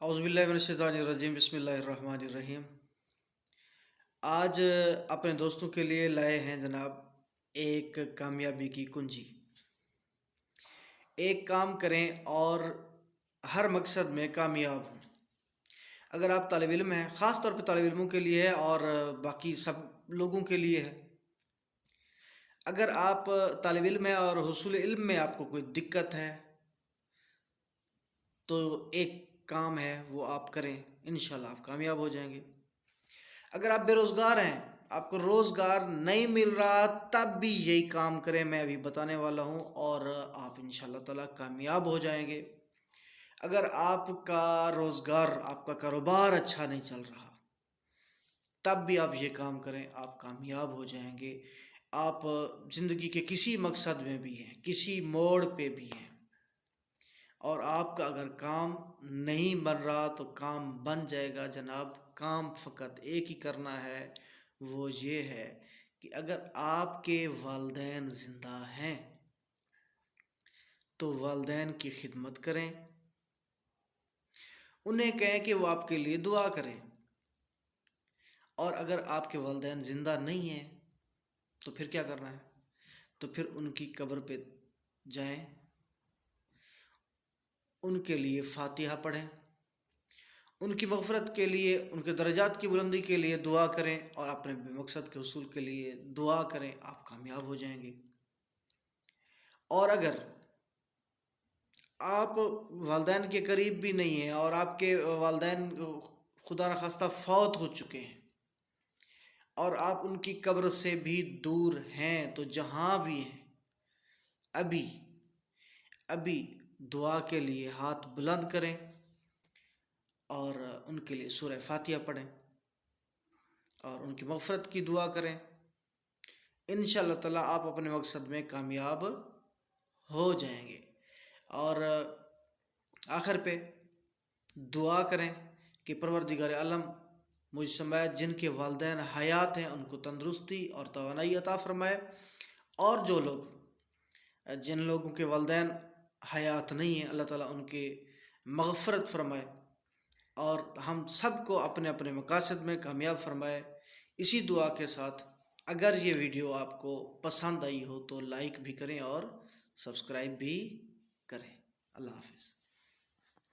اعوذ باللہ من الشیطان الرجیم، بسم اللہ الرحمن الرحیم۔ آج اپنے دوستوں کے لیے لائے ہیں جناب ایک کامیابی کی کنجی۔ ایک کام کریں اور ہر مقصد میں کامیاب ہوں۔ اگر آپ طالب علم ہیں، خاص طور پہ طالب علموں کے لیے ہے اور باقی سب لوگوں کے لیے ہے۔ اگر آپ طالب علم ہیں اور حصول علم میں آپ کو کوئی دقت ہے تو ایک کام ہے وہ آپ کریں، انشاءاللہ آپ کامیاب ہو جائیں گے۔ اگر آپ بے روزگار ہیں، آپ کو روزگار نہیں مل رہا، تب بھی یہی کام کریں، میں ابھی بتانے والا ہوں، اور آپ انشاءاللہ تعالیٰ کامیاب ہو جائیں گے۔ اگر آپ کا روزگار، آپ کا کاروبار اچھا نہیں چل رہا، تب بھی آپ یہ کام کریں، آپ کامیاب ہو جائیں گے۔ آپ زندگی کے کسی مقصد میں بھی ہیں، کسی موڑ پہ بھی ہیں، اور آپ کا اگر کام نہیں بن رہا تو کام بن جائے گا جناب۔ کام فقط ایک ہی کرنا ہے، وہ یہ ہے کہ اگر آپ کے والدین زندہ ہیں تو والدین کی خدمت کریں، انہیں کہیں کہ وہ آپ کے لیے دعا کریں، اور اگر آپ کے والدین زندہ نہیں ہیں تو پھر کیا کرنا ہے؟ تو پھر ان کی قبر پہ جائیں، ان کے لیے فاتحہ پڑھیں، ان کی مغفرت کے لیے، ان کے درجات کی بلندی کے لیے دعا کریں، اور اپنے مقصد کے حصول کے لیے دعا کریں، آپ کامیاب ہو جائیں گے۔ اور اگر آپ والدین کے قریب بھی نہیں ہیں اور آپ کے والدین خدا نخواستہ فوت ہو چکے ہیں اور آپ ان کی قبر سے بھی دور ہیں، تو جہاں بھی ہیں ابھی دعا کے لیے ہاتھ بلند کریں اور ان کے لیے سورہ فاتحہ پڑھیں اور ان کی مغفرت کی دعا کریں۔ انشاءاللہ تعالیٰ آپ اپنے مقصد میں کامیاب ہو جائیں گے۔ اور آخر پہ دعا کریں کہ پروردگار عالم مجھ سمیت جن کے والدین حیات ہیں ان کو تندرستی اور توانائی عطا فرمائے، اور جن لوگوں کے والدین حیات نہیں ہیں، اللہ تعالیٰ ان کے مغفرت فرمائے، اور ہم سب کو اپنے اپنے مقاصد میں کامیاب فرمائے۔ اسی دعا کے ساتھ اگر یہ ویڈیو آپ کو پسند آئی ہو تو لائک بھی کریں اور سبسکرائب بھی کریں۔ اللہ حافظ۔